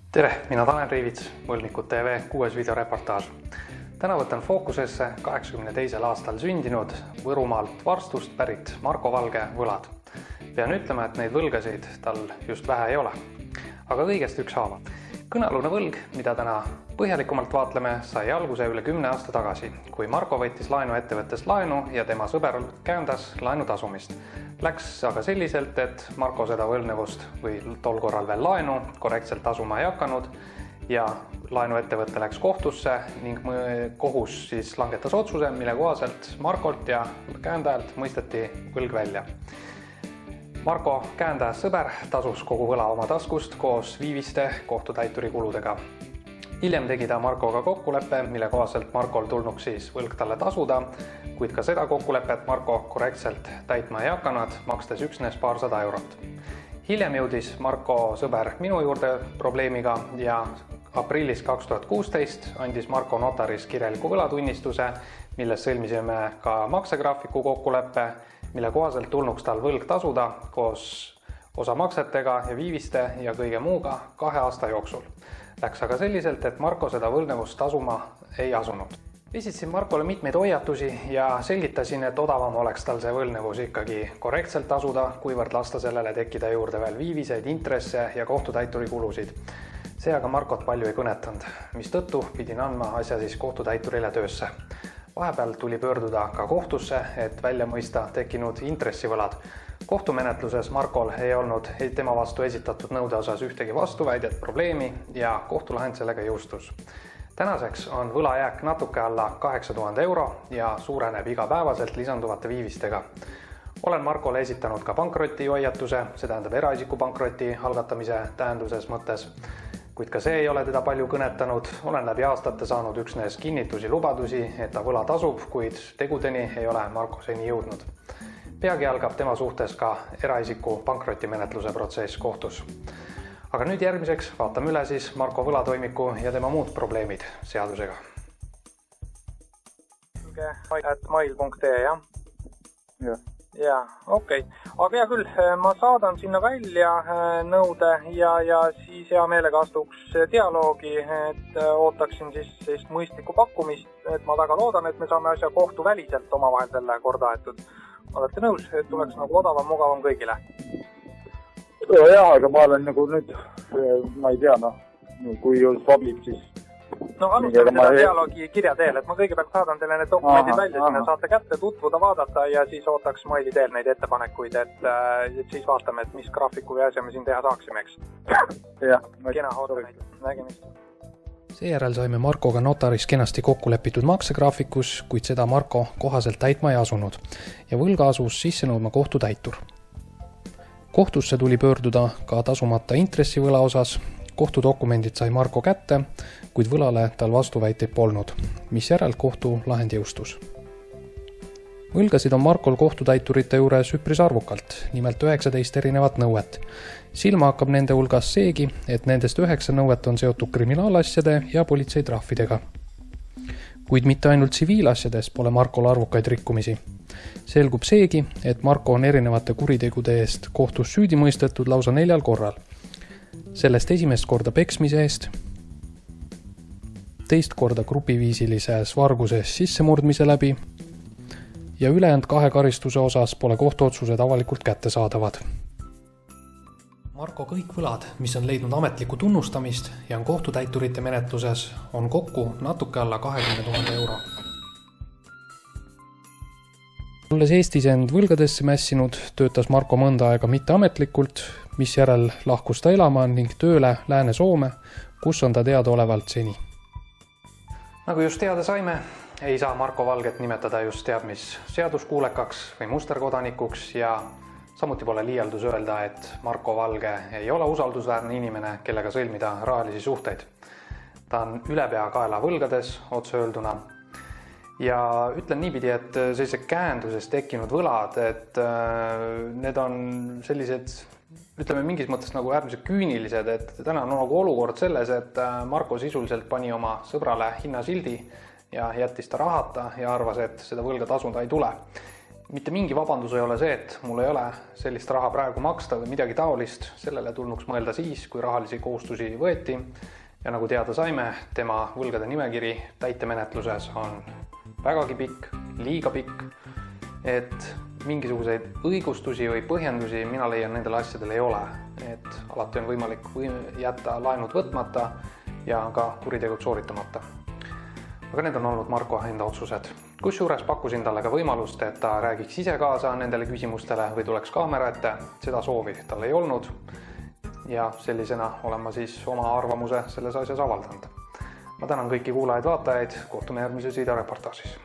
Tere, mina Tanel Riivits, Võlgnikud TV 6 videoreportaaž. Täna võtan fookusesse 82. aastal sündinud Võrumaalt Varstust pärit Marko Valge võlad. Pean ütlema, et neid võlgasid tal just vähe ei ole. Aga kõigest ükshaaval. Kõnealune võlg, mida täna põhjalikumalt vaatleme, sai alguse üle 10 aasta tagasi, kui Marko võttis laenuettevõttest laenu ja tema sõber käendas laenu tasumist. Läks aga selliselt, et Marko seda võlgnevust või tol korral veel laenu korrektselt tasuma ei hakanud ja laenuettevõte läks kohtusse ning kohus siis langetas otsuse, mille kohaselt Markolt ja käendajalt mõisteti võlg välja. Marko käendaja sõber tasus kogu võla oma taskust koos viiviste kohtutäituri kuludega. Hiljem tegi ta Markoga kokkuleppe, mille kohaselt Markol tulnuks siis võlg talle tasuda, kuid ka seda kokkulepet Marko korrektselt täitma ei hakanud, makstes üksnes paarsada eurot. Hiljem jõudis Marko sõber minu juurde probleemiga ja aprillis 2016 andis Marko notaris kirjaliku võlatunnistuse, milles sõlmisime ka maksegraafiku kokkuleppe, mille kohaselt tulnuks tal võlg tasuda koos osamaksetega ja viiviste ja kõige muuga 2 aasta jooksul. Läks aga selliselt, et Marko seda võlgnevust tasuma ei asunud. Esitasin Markole mitmeid hoiatusi ja selgitasin, et odavam oleks tal see võlgnevus ikkagi korrektselt tasuda, kuivõrd lasta sellele tekkida juurde veel viiviseid, intresse ja kohtutäituri kulusid. See aga Markot palju ei kõnetanud, mistõttu pidin andma asja siis kohtutäiturile töösse. Vahepeal tuli pöörduda ka kohtusse, et välja mõista tekkinud intressivõlad. Kohtumenetluses Markol ei olnud tema vastu esitatud nõude osas ühtegi vastuväidet probleemi ja kohtulahend sellega jõustus. Tänaseks on võlajääk natuke alla 8000 euro ja suureneb igapäevaselt lisanduvate viivistega. Olen Markole esitanud ka pankrotihoiatuse, see tähendab eraisiku pankroti algatamise tähenduses mõttes, kuid ka see ei ole teda palju kõnetanud. Olen läbi aastate saanud üksnes kinnitusi, lubadusi, et ta võla tasub, kuid tegudeni ei ole Marko seni jõudnud. Peagi algab tema suhtes ka eraisiku pankrotimenetluse protsess kohtus. Aga nüüd järgmiseks vaatame üle siis Marko võlatoimiku ja tema muud probleemid seadusega. mail.ee, jah? Jah. Jaa, okei. Aga hea küll, ma saadan sinna välja nõude ja siis hea meelega astuks dialoogi, et ootaksin siis mõistlikku pakkumist, et ma väga loodan, et me saame asja kohtuväliselt omavahel selle korda aetud. Olete nõus, et tuleks nagu odavam, mugavam kõigile? Jah, aga ma olen nagu nüüd, ma ei tea, kui sobib, siis... No alustame seda dialoogi kirja teel, et ma kõigepealt saadan teile need dokumendid välja, sinna saate kätte tutvuda, vaadata ja siis ootaks maili teel neid ettepanekuid, et siis vaatame, et mis graafiku või asja me siin teha saaksime, eks. Jah. Kena hoida neid. Nägemist. Seejärel saime Markoga notaris kenasti kokku lepitud maksegraafikus, kuid seda Marko kohaselt täitma ei asunud ja võlga asus sisse nõudma kohtutäitur. Kohtusse tuli pöörduda ka tasumata intressivõla osas. Kohtudokumendid sai Marko kätte, kuid võlale tal vastuväiteid polnud, mis järel kohtu lahend jõustus. Võlgasid on Markol kohtutäiturite juures üpris arvukalt, nimelt 19 erinevat nõuet. Silma hakkab nende hulgas seegi, et nendest 9 nõuet on seotud kriminaalasjade ja politseitrahvidega. Kuid mitte ainult tsiviilasjades pole Markol arvukaid rikkumisi. Selgub seegi, et Marko on erinevate kuritegude eest kohtus süüdi mõistetud lausa 4 korral. Sellest esimest korda peksmise eest, teist korda grupiviisilises varguses sissemurdmise läbi ja ülejäänud 2 karistuse osas pole kohtuotsused avalikult kättesaadavad. Marko kõik võlad, mis on leidnud ametlikku tunnustamist ja on kohtutäiturite menetluses, on kokku natuke alla 20 000 euro. Olles Eestis end võlgadesse mässinud, töötas Marko mõnda aega mitteametlikult, mis järel lahkus ta elama ning tööle Lääne-Soome, kus on ta teadaolevalt seni. Nagu just teada saime, ei saa Marko Valget nimetada just teab mis seaduskuulekaks või musterkodanikuks ja samuti pole liialdus öelda, et Marko Valge ei ole usaldusväärne inimene, kellega sõlmida rahalisi suhteid. Ta on ülepeakaela võlgades, otse öelduna. Ja ütlen niipidi, et sellise käenduses tekkinud võlad, et need on sellised, ütleme mingis mõttes nagu äärmiselt küünilised, et täna on nagu olukord selles, et Marko sisuliselt pani oma sõbrale hinnasildi ja jättis ta rahata ja arvas, et seda võlga tasuda ei tule. mitte mingi vabandus ei ole see, et mul ei ole sellist raha praegu maksta või midagi taolist, sellele tulnuks mõelda siis, kui rahalisi kohustusi võeti. Ja nagu teada saime, tema võlgade nimekiri täitemenetluses on vägagi pikk, liiga pikk, et mingisuguseid õigustusi või põhjendusi mina leian nendele asjadele ei ole. Et alati on võimalik jätta laenud võtmata ja ka kuritegud sooritamata. Aga need on olnud Marko enda otsused. Kusjuures pakkusin talle ka võimalust, et ta räägiks ise kaasa nendele küsimustele või tuleks kaamera ette. Seda soovi tal ei olnud. Ja sellisena olen ma siis oma arvamuse selles asjas avaldanud. Ma tänan kõiki kuulajaid, vaatajaid, kohtume järgmises videoreportaažis.